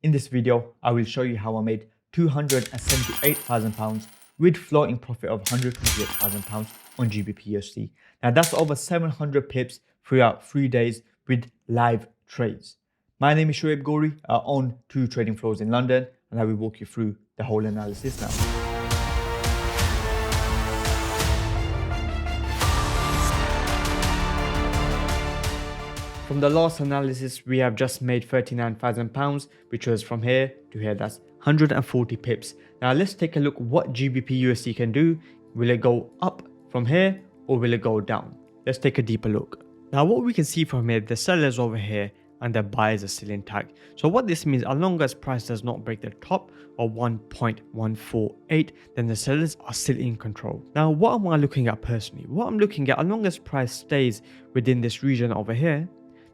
In this video, I will show you how I made £278,000 with floating profit of £128,000 on GBPUSD. Now that's over 700 pips throughout 3 days with live trades. My name is Shoaib Ghauri. I own 2 trading floors in London, and I will walk you through the whole analysis now. From the last analysis, we have just made £39,000, which was from here to here. That's 140 pips. Now let's take a look what GBPUSD can do. Will it go up from here or will it go down? Let's take a deeper look. Now what we can see from here, the sellers over here and the buyers are still intact. So what this means, as long as price does not break the top of 1.148, then the sellers are still in control. Now what am I looking at personally? What I'm looking at, as long as price stays within this region over here,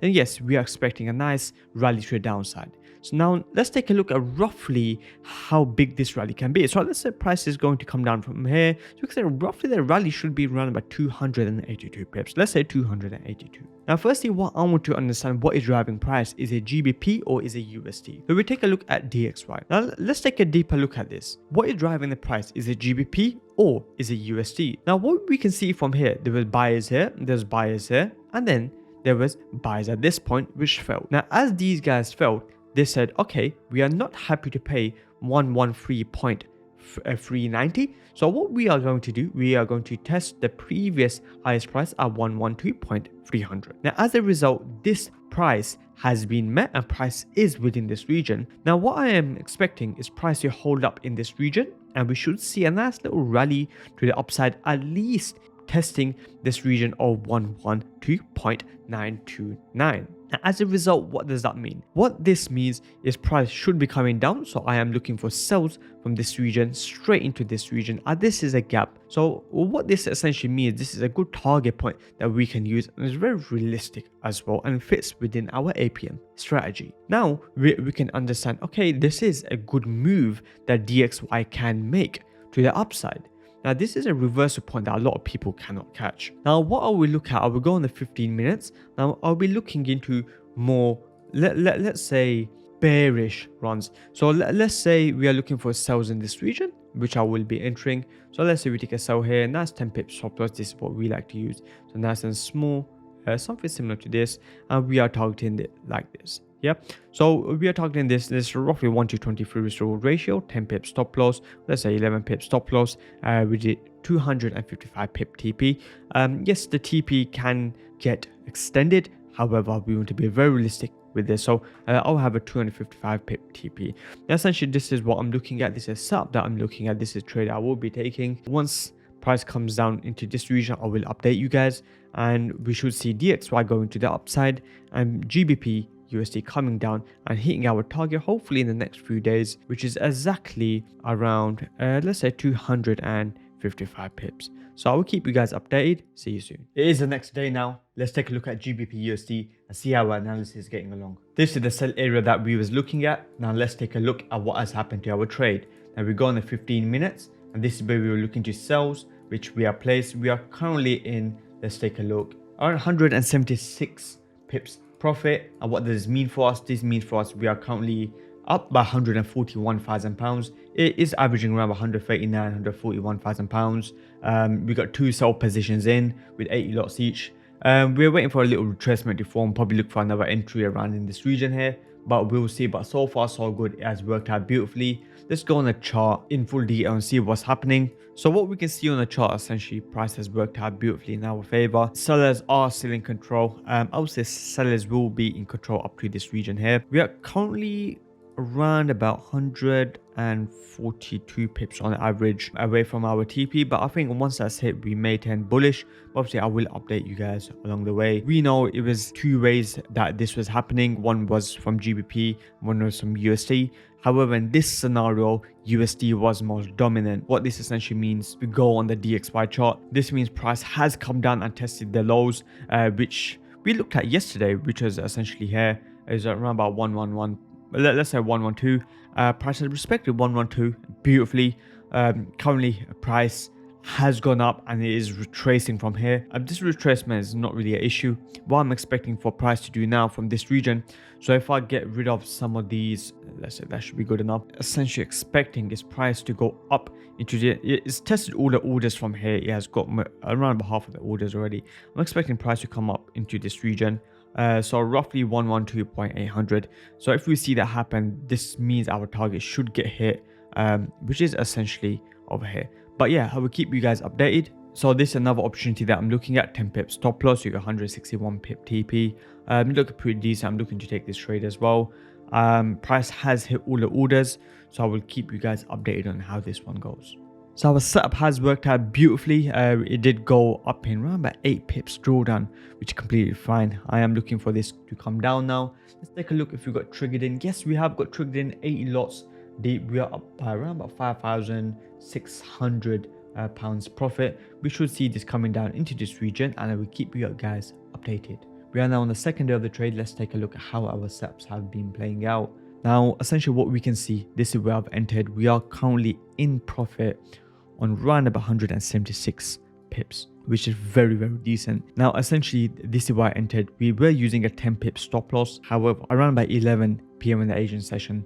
then yes, we are expecting a nice rally to the downside. So now let's take a look at roughly how big this rally can be. So let's say price is going to come down from here. So we can say roughly the rally should be around about 282 pips. Let's say 282. Now firstly, what I want to understand, what is driving price? Is it GBP or is it USD? So we take a look at DXY. Now let's take a deeper look at this. What is driving the price? Is it GBP or is it USD? Now what we can see from here, there was buyers here, there's buyers here, and then there was buyers at this point which fell. Now as these guys fell, they said, okay, we are not happy to pay 113.390. So what we are going to do, we are going to test the previous highest price at 112.300. Now as a result, this price has been met and price is within this region. Now what I am expecting is price to hold up in this region, and we should see a nice little rally to the upside, at least testing this region of 112.929. Now, as a result, what does that mean? What this means is price should be coming down. So I am looking for sells from this region straight into this region. This is a gap. So what this essentially means, this is a good target point that we can use, and it's very realistic as well and fits within our APM strategy. Now we can understand, okay, this is a good move that DXY can make to the upside. Now this is a reversal point that a lot of people cannot catch. Now what I will look at, I will go on the 15 minutes. Now I'll be looking into more, let's say, bearish runs. So let's say we are looking for sells in this region, which I will be entering. So let's say we take a sell here, nice 10 pips stop loss. This is what we like to use. So nice and small, something similar to this, and we are targeting it like this. Yeah, so we are targeting this roughly 1 to 23 risk reward ratio, 10 pip stop loss, let's say 11 pip stop loss. We did 255 pip TP. Yes, the TP can get extended, however we want to be very realistic with this, so I'll have a 255 pip TP. Now essentially this is what I'm looking at. This is a setup that I'm looking at. This is a trade I will be taking. Once price comes down into this region, I will update you guys, and we should see DXY going to the upside and GBPUSD coming down and hitting our target hopefully in the next few days, which is exactly around let's say 255 pips. So I will keep you guys updated. See you soon. It is the next day now. Let's take a look at GBPUSD and see how our analysis is getting along. This is the sell area that we was looking at. Now let's take a look at what has happened to our trade. Now we go on the 15 minutes, and this is where we were looking to sells, which we are placed. We are currently in, let's take a look, around 176 pips profit. And what does this mean for us? This means for us we are currently up by £141,000. It is averaging around £139,000, £141,000. We got 2 sell positions in with 80 lots each. We're waiting for a little retracement to form, probably look for another entry around in this region here, but we'll see. But so far so good, it has worked out beautifully. Let's go on the chart in full detail and see what's happening. So what we can see on the chart, essentially price has worked out beautifully in our favor. Sellers are still in control. I would say sellers will be in control up to this region here. We are currently around about 142 pips on average away from our TP, but I think once that's hit we may turn bullish. Obviously I will update you guys along the way. We know it was 2 ways that this was happening. One was from GBP, one was from USD. However, in this scenario, USD was most dominant. What this essentially means, we go on the DXY chart. This means price has come down and tested the lows, which we looked at yesterday, which was essentially here, is around about 111. Let's say 112. Price has respected 112 beautifully. Currently price has gone up and it is retracing from here. This retracement is not really an issue. What I'm expecting for price to do now from this region, so if I get rid of some of these let's say that should be good enough. Essentially expecting this price to go up into it's tested all the orders from here. It has got around about half of the orders already. I'm expecting price to come up into this region. So roughly 112.800. So if we see that happen, this means our target should get hit, which is essentially over here. But yeah, I will keep you guys updated. So this is another opportunity that I'm looking at. 10 pip stop loss, you got 161 pip TP. Look pretty decent. I'm looking to take this trade as well. Price has hit all the orders, so I will keep you guys updated on how this one goes. So our setup has worked out beautifully. It did go up in around about 8 pips drawdown, which is completely fine. I am looking for this to come down now. Let's take a look if we got triggered in. Yes, we have got triggered in 80 lots deep. We are up by around about 5,600 pounds profit. We should see this coming down into this region, and I will keep you guys updated. We are now on the second day of the trade. Let's take a look at how our setups have been playing out. Now, essentially what we can see, this is where I've entered. We are currently in profit on around about 176 pips, which is very, very decent. Now, essentially, this is why I entered. We were using a 10 pip stop loss. However, around about 11 p.m. in the Asian session,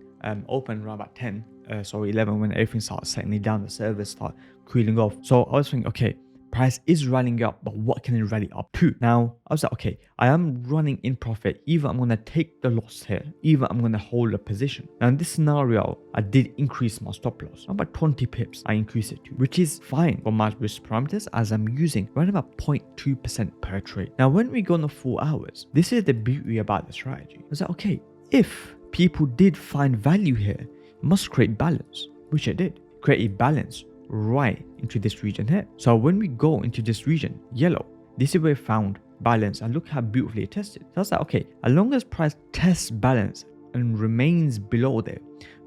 open around about 10, so 11 when everything starts settling down, the servers start cooling off. So I was thinking, okay, price is rallying up, but what can it rally up to? Now, I was like, okay, I am running in profit. Either I'm going to take the loss here, either I'm going to hold a position. Now, in this scenario, I did increase my stop loss. About 20 pips, I increased it to, which is fine for my risk parameters, as I'm using around about 0.2% per trade. Now, when we go on the 4 hours, this is the beauty about the strategy. I was like, okay, if people did find value here, it must create balance, which it did. Create a balance right into this region here. So when we go into this region, yellow, this is where we found balance, and look how beautifully it tested. So I was like, okay, as long as price tests balance and remains below there,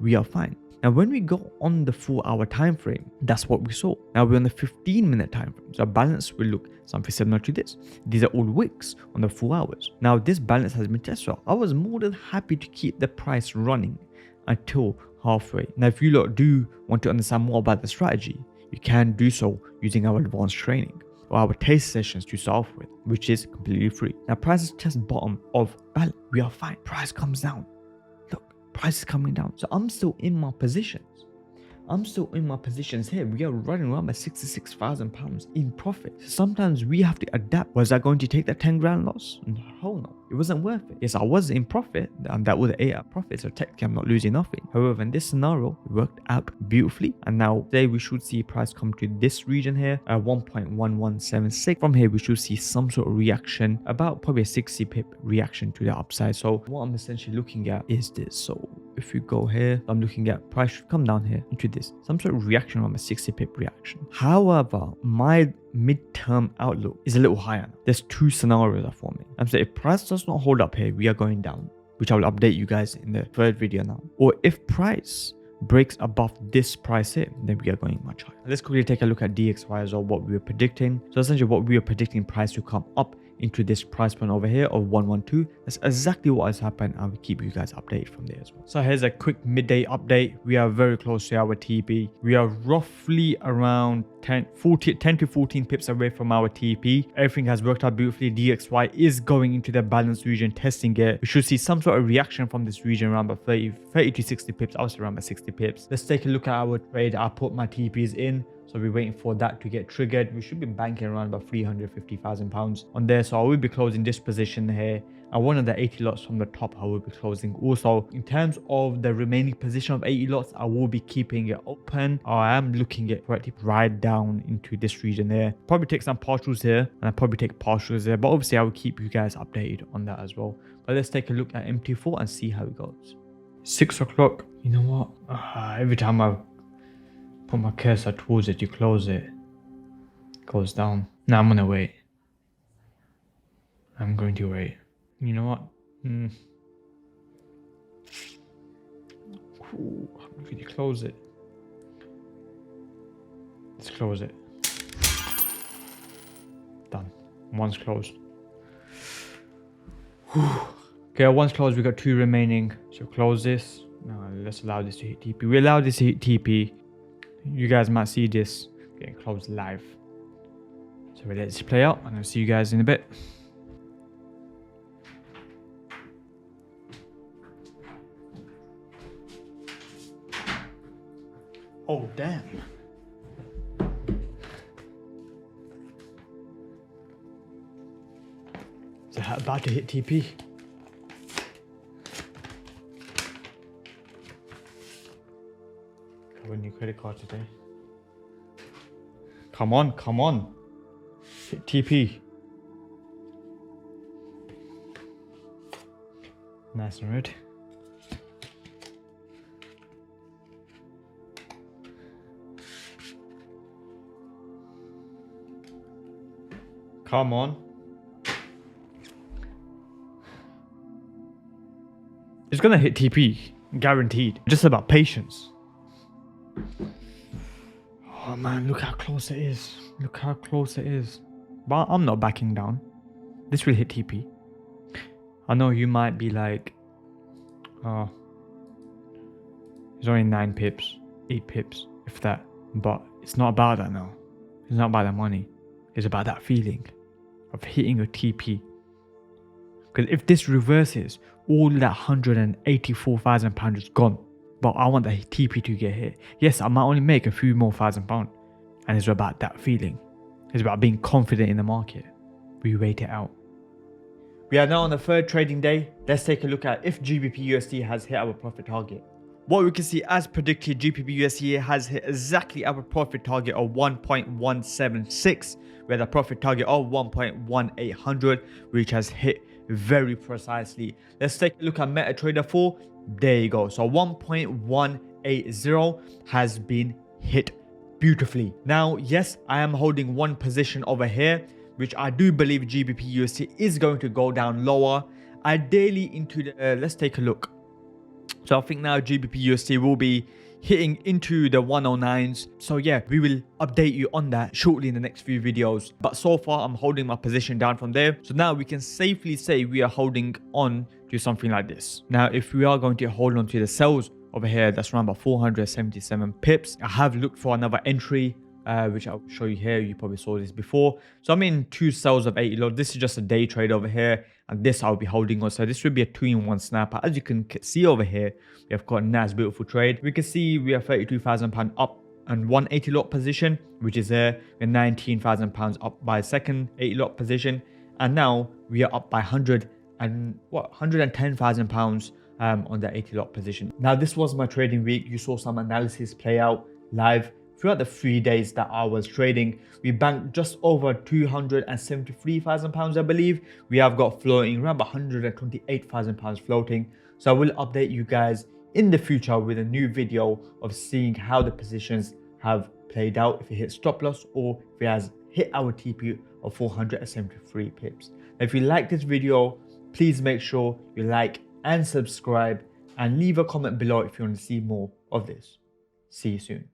we are fine. Now when we go on the 4-hour time frame, that's what we saw. Now we're on the 15-minute time frame, so balance will look something similar to this. These are all wicks on the 4 hours. Now this balance has been tested. So I was more than happy to keep the price running until halfway. Now if you lot do want to understand more about the strategy, you can do so using our advanced training or our taste sessions to start off with, which is completely free. Now prices test bottom of balance, we are fine. Price comes down, look, price is coming down. So I'm still in my positions. I'm still in my positions here. We are running around by £66,000 in profit. So sometimes we have to adapt. Was I going to take that 10 grand loss? No, no. It wasn't worth it. Yes, I was in profit, and that was an 8-hour profit, so technically I'm not losing nothing. However, in this scenario, it worked out beautifully, and now today we should see price come to this region here at 1.1176. From here, we should see some sort of reaction, about probably a 60 pip reaction to the upside. So what I'm essentially looking at is this. So if you go here, I'm looking at price should come down here into this, some sort of reaction on a 60 pip reaction. However, my midterm outlook is a little higher. There's 2 scenarios are forming. I'm saying if price does not hold up here, we are going down, which I will update you guys in the third video now. Or if price breaks above this price here, then we are going much higher. Let's quickly take a look at DXY as well, what we were predicting. So essentially what we were predicting price to come up into this price point over here of 112. That's exactly what has happened, and we'll keep you guys updated from there as well. So here's a quick midday update. We are very close to our TP. We are roughly around 10 to 14 pips away from our TP. Everything has worked out beautifully. DXY is going into the balance region, testing it. We should see some sort of reaction from this region around about 30 to 60 pips. I was around about 60 pips. Let's take a look at our trade. I put my TPs in. So we're waiting for that to get triggered. We should be banking around about £350,000 on there. So I will be closing this position here. And one of the 80 lots from the top, I will be closing. Also, in terms of the remaining position of 80 lots, I will be keeping it open. I am looking at right down into this region there. Probably take some partials here, and I'll probably take partials there. But obviously, I will keep you guys updated on that as well. But let's take a look at MT4 and see how it goes. 6 o'clock. You know what? Every time I put my cursor towards it, you close it, it goes down. Now I'm gonna wait. I'm going to wait. You know what? Ooh, how can you close it? Let's close it. Done. One's closed. Whew. Okay, one's closed. We got 2 remaining. So close this. Now let's allow this to hit TP. We allow this to hit TP. You guys might see this getting closed live. So we let this play out, and I'll see you guys in a bit. Oh, damn. Is it about to hit TP? Got a new credit card today. Come on, come on. Hit TP. Nice and red. Come on. It's gonna hit TP, guaranteed. Just about patience. Oh man, look how close it is. Look how close it is. But I'm not backing down. This will hit TP. I know you might be like, oh, it's only 9 pips, 8 pips, if that. But it's not about that now. It's not about the money. It's about that feeling of hitting a TP. Because if this reverses, all that £184,000 is gone. But I want the TP to get hit. Yes, I might only make a few more £1,000. And it's about that feeling. It's about being confident in the market. We wait it out. We are now on the third trading day. Let's take a look at if GBPUSD has hit our profit target. What we can see, as predicted, GBPUSD has hit exactly our profit target of 1.176. We had a profit target of 1.1800, which has hit very precisely. Let's take a look at MetaTrader 4. There you go. So 1.180 has been hit beautifully. Now, yes, I am holding one position over here, which I do believe GBPUSD is going to go down lower, ideally into the, let's take a look. So I think now GBPUSD will be hitting into the 109s. So yeah, we will update you on that shortly in the next few videos. But so far, I'm holding my position down from there. So now we can safely say we are holding on to something like this. Now, if we are going to hold on to the sells over here, that's around about 477 pips. I have looked for another entry, which I'll show you here. You probably saw this before. So I'm in 2 sells of 80 lots. This is just a day trade over here, and this I'll be holding on. So this would be a 2-in-1 snapper. As you can see over here, we have got a nice beautiful trade. We can see we are £32,000 up and 180 lot position, which is there. We're £19,000 up by a second 80 lot position, and now we are up by £110,000 on the 80 lot position. Now, this was my trading week. You saw some analysis play out live. Throughout the 3 days that I was trading, we banked just over £273,000, I believe. We have got floating around £128,000 floating. So I will update you guys in the future with a new video of seeing how the positions have played out, if it hit stop loss or if it has hit our TP of 473 pips. Now, if you like this video, please make sure you like and subscribe and leave a comment below if you want to see more of this. See you soon.